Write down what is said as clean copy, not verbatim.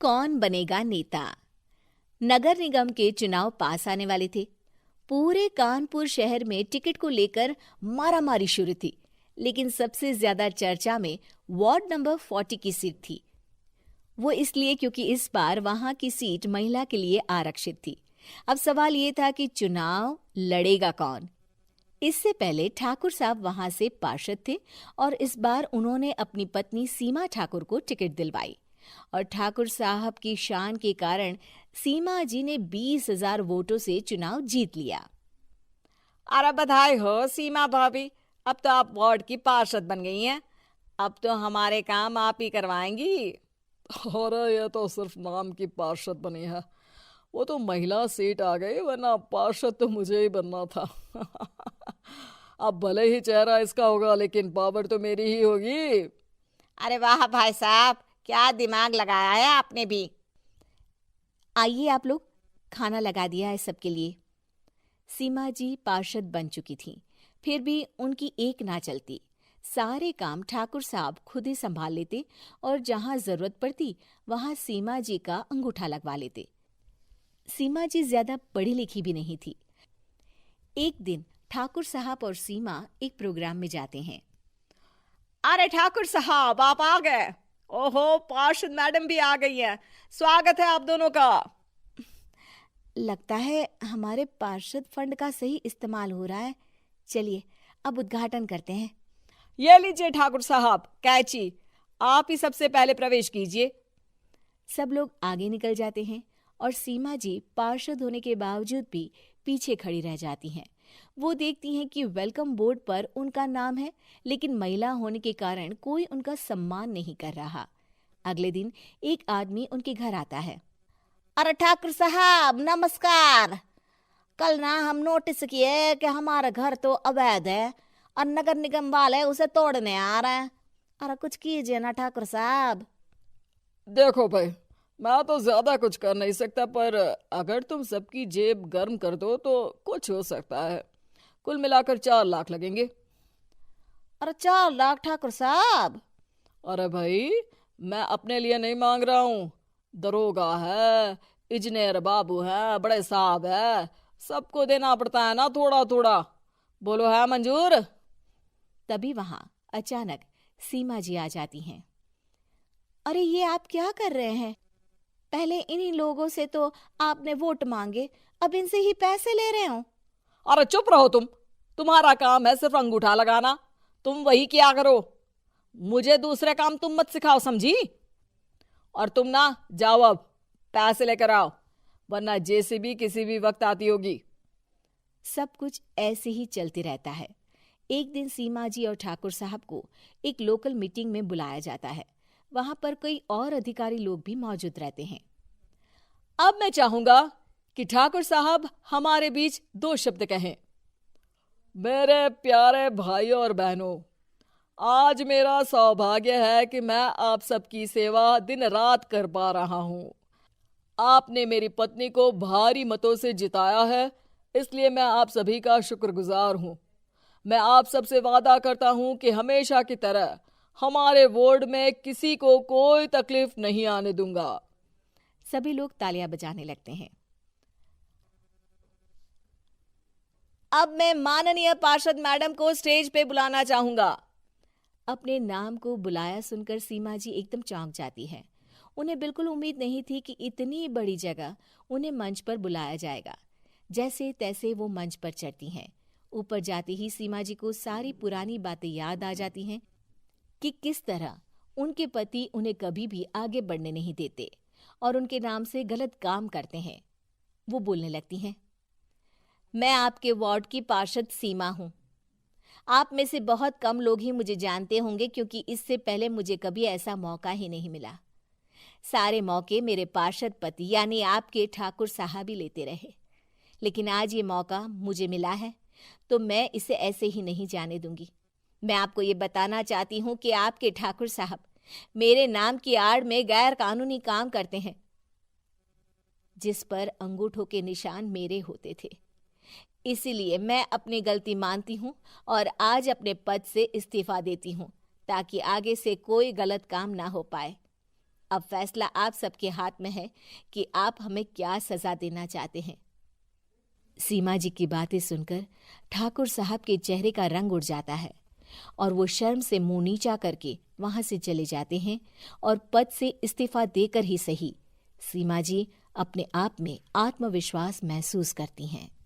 कौन बनेगा नेता। नगर निगम के चुनाव पास आने वाले थे। पूरे कानपुर शहर में टिकट को लेकर मारामारी शुरू थी, लेकिन सबसे ज्यादा चर्चा में वार्ड नंबर 40 की सीट थी। वो इसलिए क्योंकि इस बार वहां की सीट महिला के लिए आरक्षित थी। अब सवाल ये था कि चुनाव लड़ेगा कौन। इससे पहले ठाकुर साहब वहां से पार्षद थे और इस बार उन्होंने अपनी पत्नी सीमा ठाकुर को टिकट दिलवाई और ठाकुर साहब की शान के कारण सीमा जी ने 20,000 वोटों से चुनाव जीत लिया। अरे बधाई हो सीमा भाभी, अब तो आप वार्ड की पार्षद बन गई हैं। अब तो हमारे काम आप ही करवाएंगी। अरे ये तो सिर्फ नाम की पार्षद बनी है, वो तो महिला सीट आ गई, वरना पार्षद तो मुझे ही बनना था। अब भले ही चेहरा इसका होगा, लेकिन पावर तो मेरी ही होगी। अरे वाह भाई साहब, क्या दिमाग लगाया है आपने भी। आइए आप लोग, खाना लगा दिया है सबके लिए। सीमा जी पार्षद बन चुकी थीं, फिर भी उनकी एक ना चलती। सारे काम ठाकुर साहब खुद ही संभाल लेते और जहां जरूरत पड़ती वहां सीमा जी का अंगूठा लगवा लेते। सीमा जी ज्यादा पढ़ी लिखी भी नहीं थी। एक दिन ठाकुर साहब और सीमा एक प्रोग्राम में जाते हैं। अरे ठाकुर साहब, आप आ गए। ओहो, पार्षद मैडम भी आ गई हैं। स्वागत है आप दोनों का। लगता है हमारे पार्षद फंड का सही इस्तेमाल हो रहा है। चलिए अब उद्घाटन करते हैं। ये लीजिए ठाकुर साहब कैची, आप ही सबसे पहले प्रवेश कीजिए। सब लोग आगे निकल जाते हैं और सीमा जी पार्षद होने के बावजूद भी पीछे खड़ी रह जाती हैं। वो देखती हैं कि वेलकम बोर्ड पर उनका नाम है, लेकिन महिला होने के कारण कोई उनका सम्मान नहीं कर रहा। अगले दिन एक आदमी उनके घर आता है। अरे ठाकुर साहब नमस्कार। कल ना हम नोटिस किए कि हमारा घर तो अवैध है और नगर निगम वाले उसे तोड़ने आ रहे हैं। अरे कुछ कीजिए ना ठाकुर साहब। देखो भाई, मैं तो ज्यादा कुछ कर नहीं सकता, पर अगर तुम सबकी जेब गर्म कर दो तो कुछ हो सकता है। कुल मिलाकर 4 लाख लगेंगे। अरे 4 लाख ठाकुर साहब? अरे भाई, मैं अपने लिए नहीं मांग रहा हूँ। दरोगा है, इंजीनियर बाबू है, बड़े साहब है, सबको देना पड़ता है ना थोड़ा थोड़ा। बोलो है मंजूर? तभी वहां अचानक सीमा जी आ जाती हैं। अरे ये आप क्या कर रहे हैं? पहले इन्हीं लोगों से तो आपने वोट मांगे, अब इनसे ही पैसे ले रहे हो। अरे चुप रहो तुम। तुम्हारा काम है सिर्फ अंगूठा लगाना, तुम वही किया करो। मुझे दूसरे काम तुम मत सिखाओ, समझी? और तुम ना जाओ, अब पैसे लेकर आओ, वरना जेसीबी किसी भी वक्त आती होगी। सब कुछ ऐसे ही चलते रहता है। एक दिन सीमा जी और ठाकुर साहब को एक लोकल मीटिंग में बुलाया जाता है। वहां पर कई और अधिकारी लोग भी मौजूद रहते हैं। अब मैं चाहूंगा कि ठाकुर साहब हमारे बीच 2 शब्द कहें। मेरे प्यारे भाइयों और बहनों, आज मेरा सौभाग्य है कि मैं आप सबकी सेवा दिन रात कर पा रहा हूँ। आपने मेरी पत्नी को भारी मतों से जिताया है, इसलिए मैं आप सभी का शुक्रगुजार हूँ। मैं आप सबसे वादा करता हूँ कि हमेशा की तरह हमारे वार्ड में किसी को कोई तकलीफ नहीं आने दूंगा। सभी लोग तालियां बजाने लगते हैं। अब मैं माननीय पार्षद मैडम को स्टेज पे बुलाना चाहूंगा। अपने नाम को बुलाया सुनकर सीमा जी एकदम चौंक जाती है। उन्हें बिल्कुल उम्मीद नहीं थी कि इतनी बड़ी जगह उन्हें मंच पर बुलाया जाएगा। जैसे तैसे वो मंच पर चढ़ती हैं। ऊपर जाते ही सीमा जी को सारी पुरानी बातें याद आ जाती हैं कि किस तरह उनके पति उन्हें कभी भी आगे बढ़ने नहीं देते और उनके नाम से गलत काम करते हैं। वो बोलने लगती हैं। मैं आपके वार्ड की पार्षद सीमा हूँ। आप में से बहुत कम लोग ही मुझे जानते होंगे, क्योंकि इससे पहले मुझे कभी ऐसा मौका ही नहीं मिला। सारे मौके मेरे पार्षद पति यानी आपके ठाकुर साहब ही लेते रहे, लेकिन आज ये मौका मुझे मिला है तो मैं इसे ऐसे ही नहीं जाने दूंगी। मैं आपको ये बताना चाहती हूँ कि आपके ठाकुर साहब मेरे नाम की आड़ में गैर कानूनी काम करते हैं, जिस पर अंगूठों के निशान मेरे होते थे। इसीलिए मैं अपनी गलती मानती हूँ और आज अपने पद से इस्तीफा देती हूँ, ताकि आगे से कोई गलत काम ना हो पाए। अब फैसला आप सबके हाथ में है कि आप हमें क्या सजा देना चाहते हैं। सीमा जी की बातें सुनकर ठाकुर साहब के चेहरे का रंग उड़ जाता है और वो शर्म से मुंह नीचा करके वहां से चले जाते हैं और पद से इस्तीफा देकर ही सही सीमा जी अपने आप में आत्मविश्वास महसूस करती हैं।